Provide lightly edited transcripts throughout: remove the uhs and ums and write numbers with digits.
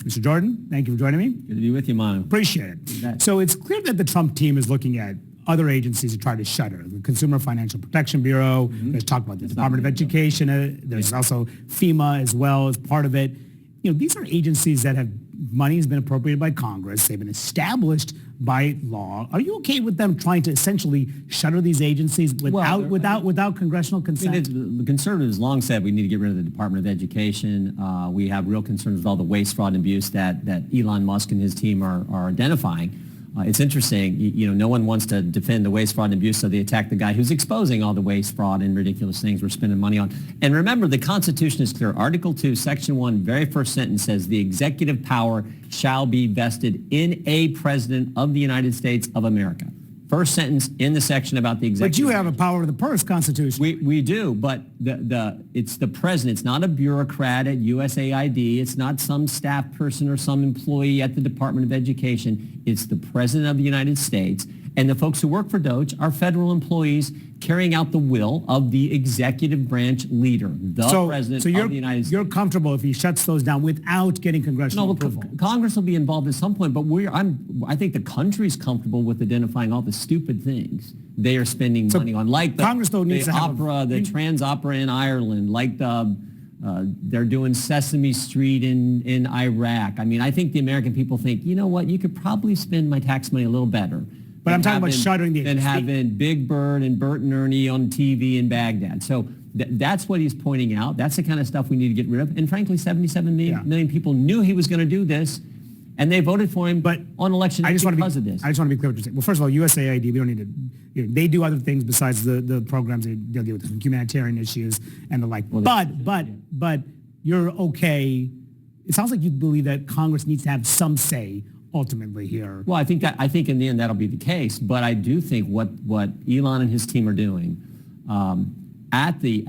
Mr. Jordan, thank you for joining me. Good to be with you, Manu. Appreciate it. So it's clear that the Trump team is looking at other agencies to try to shutter. The Consumer Financial Protection Bureau, there's talk about the Department of Education, there's also FEMA as well as part of it. You know, these are agencies that have, money has been appropriated by Congress, they've been established by law. Are you okay with them trying to essentially shutter these agencies without congressional consent? I mean, the conservatives long said we need to get rid of the Department of Education. We have real concerns with all the waste, fraud, and abuse that Elon Musk and his team are identifying. It's interesting, no one wants to defend the waste, fraud, and abuse, so they attack the guy who's exposing all the waste, fraud, and ridiculous things we're spending money on. And remember, the Constitution is clear. Article 2, Section 1, very first sentence says, the executive power shall be vested in a president of the United States of America. First sentence in the section about the executive. But you have a power of the purse constitution. We do, but it's the president. It's not a bureaucrat at USAID. It's not some staff person or some employee at the Department of Education. It's the president of the United States. And the folks who work for DOGE are federal employees carrying out the will of the executive branch leader, the president of the United States. You're comfortable if he shuts those down without getting congressional approval? Congress will be involved at some point, but I think the country's comfortable with identifying all the stupid things they are spending money on, like the opera, the Trans Opera in Ireland, like they're doing Sesame Street in Iraq. I mean, I think the American people think, you know what, you could probably spend my tax money a little better. But I'm talking about shuttering the agency. And having Big Bird and Bert and Ernie on TV in Baghdad. So that's what he's pointing out. That's the kind of stuff we need to get rid of. And frankly, 77 million people knew he was going to do this, and they voted for him on election day because of this. I just want to be clear what you're saying. Well, first of all, USAID, we don't need to, they do other things besides the programs. They deal with humanitarian issues and the like. Well, but you're okay. It sounds like you believe that Congress needs to have some say ultimately here. Well, I think in the end that'll be the case. But I do think what Elon and his team are doing at the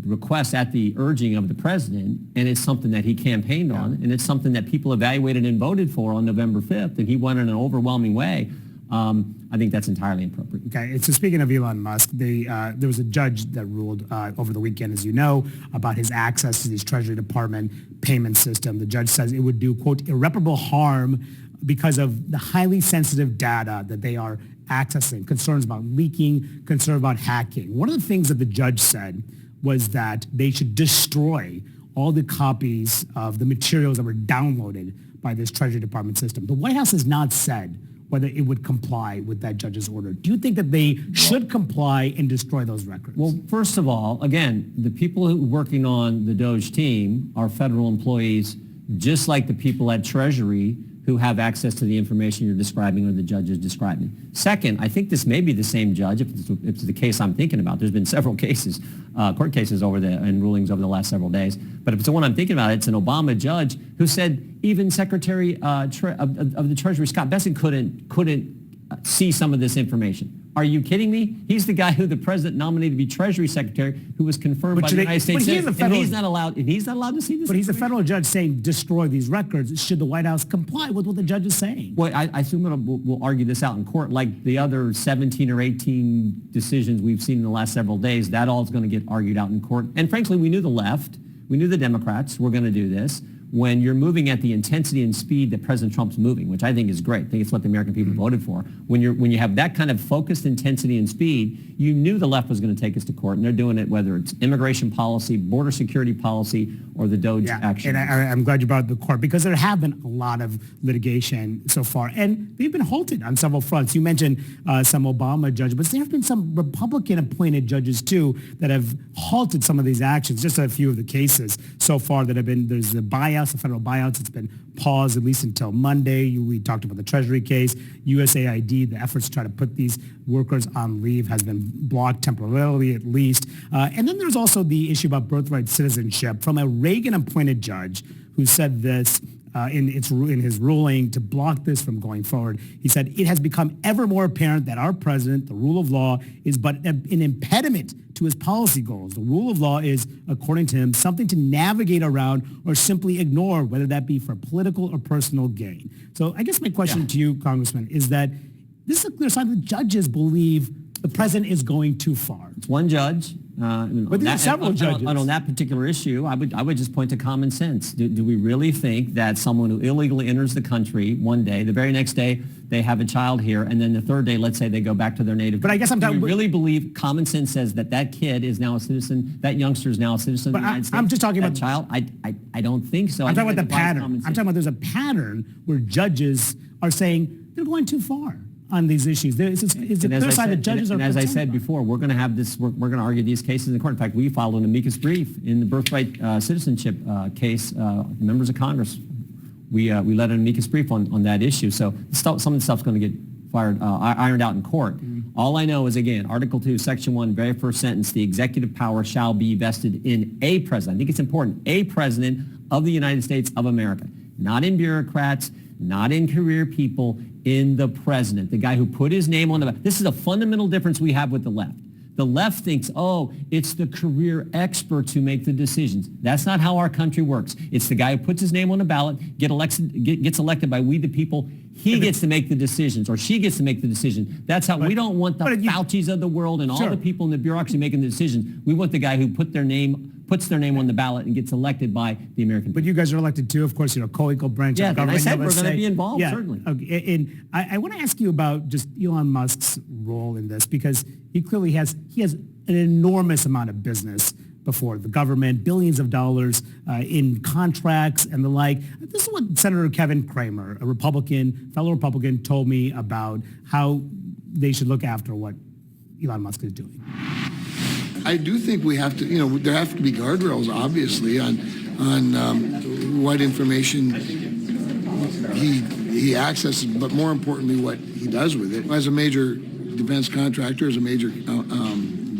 request, at the urging of the president, and it's something that he campaigned on, and it's something that people evaluated and voted for on November 5th, and he won in an overwhelming way. I think that's entirely inappropriate. Okay, so speaking of Elon Musk, there was a judge that ruled over the weekend, as you know, about his access to this Treasury Department payment system. The judge says it would do, quote, irreparable harm because of the highly sensitive data that they are accessing, concerns about leaking, concerns about hacking. One of the things that the judge said was that they should destroy all the copies of the materials that were downloaded by this Treasury Department system. The White House has not said whether it would comply with that judge's order. Do you think that they should comply and destroy those records? Well, first of all, again, the people who are working on the DOGE team are federal employees, just like the people at Treasury who have access to the information you're describing or the judge is describing. Second, I think this may be the same judge, if it's the case I'm thinking about. There's been several cases, court cases and rulings over the last several days. But if it's the one I'm thinking about, it's an Obama judge who said even Secretary of the Treasury, Scott Bessent, couldn't see some of this information. Are you kidding me? He's the guy who the president nominated to be Treasury Secretary, who was confirmed by the United States Senate, and he's not allowed to see this. But he's a federal judge saying destroy these records. Should the White House comply with what the judge is saying? Well, I assume we'll argue this out in court, like the other 17 or 18 decisions we've seen in the last several days. That all is going to get argued out in court. And frankly, we knew the left, we knew the Democrats were going to do this. When you're moving at the intensity and speed that President Trump's moving, which I think is great. I think it's what the American people voted for. When you have that kind of focused intensity and speed, you knew the left was going to take us to court, and they're doing it whether it's immigration policy, border security policy, or the DOGE action. And I'm glad you brought up the court, because there have been a lot of litigation so far, and they've been halted on several fronts. You mentioned some Obama judges, but there have been some Republican-appointed judges, too, that have halted some of these actions. Just a few of the cases so far that have been, there's the buyouts, the federal buyouts. It's been paused at least until Monday. We talked about the Treasury case. USAID, the efforts to try to put these workers on leave has been blocked temporarily at least. And then there's also the issue about birthright citizenship from a Reagan-appointed judge who said this in his ruling to block this from going forward. He said, it has become ever more apparent that our president, the rule of law, is but an impediment to his policy goals. The rule of law is, according to him, something to navigate around or simply ignore, whether that be for political or personal gain. So I guess my question to you, Congressman, is that this is a clear sign that judges believe the president is going too far. It's one judge, But there are several judges. On that particular issue, I would just point to common sense. Do we really think that someone who illegally enters the country one day, the very next day they have a child here, and then the third day, let's say they go back to their native country? But I guess I'm talking. Do we really believe common sense says that kid is now a citizen, that youngster is now a citizen of the United States? I'm just talking about child. I don't think so. I'm talking about the pattern. I'm talking about there's a pattern where judges are saying they're going too far on these issues. It's a clear sign that judges are. And as I said before, we're going to have this. We're going to argue these cases in court. In fact, we filed an amicus brief in the birthright citizenship case. Members of Congress, we led an amicus brief on that issue. So some of the stuff's going to get ironed out in court. Mm-hmm. All I know is, again, Article 2, Section 1, very first sentence: the executive power shall be vested in a president. I think it's important: a president of the United States of America, not in bureaucrats, not in career people, in the president, the guy who put his name on the ballot. This is a fundamental difference we have with the left. The left thinks, oh, it's the career experts who make the decisions. That's not how our country works. It's the guy who puts his name on the ballot, gets elected by we the people. He gets to make the decisions, or she gets to make the decision. That's how we don't want the Faucis of the world and all the people in the bureaucracy making the decisions. We want the guy who puts their name on the ballot and gets elected by the American people. But you guys are elected too, of course, co-equal branch of government. Yeah, and I said we're going to be involved, certainly. Okay. And I want to ask you about just Elon Musk's role in this, because he clearly has an enormous amount of business before the government, billions of dollars in contracts and the like. This is what Senator Kevin Cramer, fellow Republican, told me about how they should look after what Elon Musk is doing. I do think we have to, there have to be guardrails, obviously, on what information he accesses, but more importantly, what he does with it. As a major defense contractor, as a major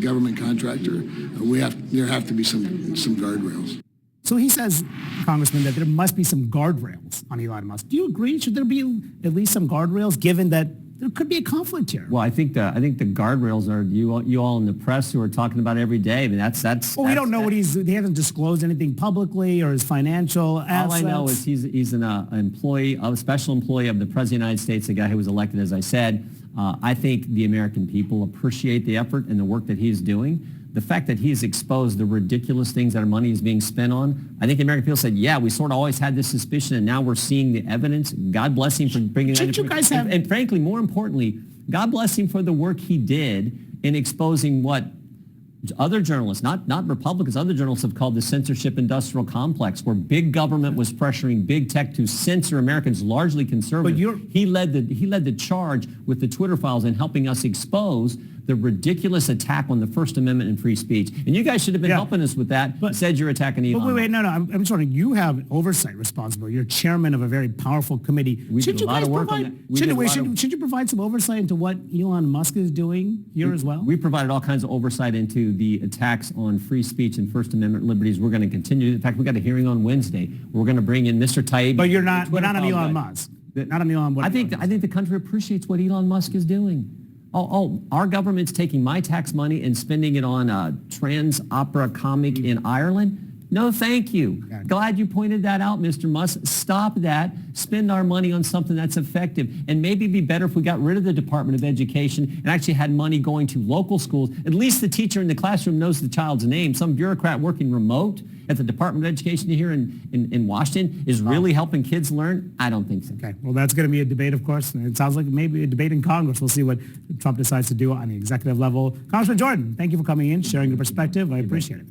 government contractor, there have to be some guardrails. So he says, Congressman, that there must be some guardrails on Elon Musk. Do you agree? Should there be at least some guardrails, given that there could be a conflict here? Well, I think the guardrails are you all in the press who are talking about every day. I mean, that's. Well, we don't know he hasn't disclosed anything publicly or his financial assets. All I know is he's an employee, a special employee of the President of the United States, a guy who was elected, as I said. I think the American people appreciate the effort and the work that he's doing. The fact that he's exposed the ridiculous things that our money is being spent on, I think the American people said, yeah, we sort of always had this suspicion, and now we're seeing the evidence. God bless him for bringing that. You guys have... and frankly, more importantly, God bless him for the work he did in exposing what other journalists, not Republicans, other journalists have called the censorship industrial complex, where big government was pressuring big tech to censor Americans, largely conservative. He led the charge with the Twitter files in helping us expose the ridiculous attack on the First Amendment and free speech. And you guys should have been helping us with that. But said you're attacking Elon. But wait, no. I'm just wondering, you have oversight responsibility. You're chairman of a very powerful committee. Should you provide some oversight into what Elon Musk is doing here as well? We provided all kinds of oversight into the attacks on free speech and First Amendment liberties. We're going to continue. In fact, we got a hearing on Wednesday. We're going to bring in Mr. Taibbi. But you're not on Elon Musk. Not on Elon. I think the country appreciates what Elon Musk is doing. Our government's taking my tax money and spending it on a trans opera comic in Ireland? No, thank you. Glad you pointed that out, Mr. Musk. Stop that. Spend our money on something that's effective. And maybe it'd be better if we got rid of the Department of Education and actually had money going to local schools. At least the teacher in the classroom knows the child's name. Some bureaucrat working remote at the Department of Education here in Washington is really helping kids learn? I don't think so. Okay. Well, that's going to be a debate, of course. And it sounds like maybe a debate in Congress. We'll see what Trump decides to do on the executive level. Congressman Jordan, thank you for coming in, sharing your perspective. I appreciate it.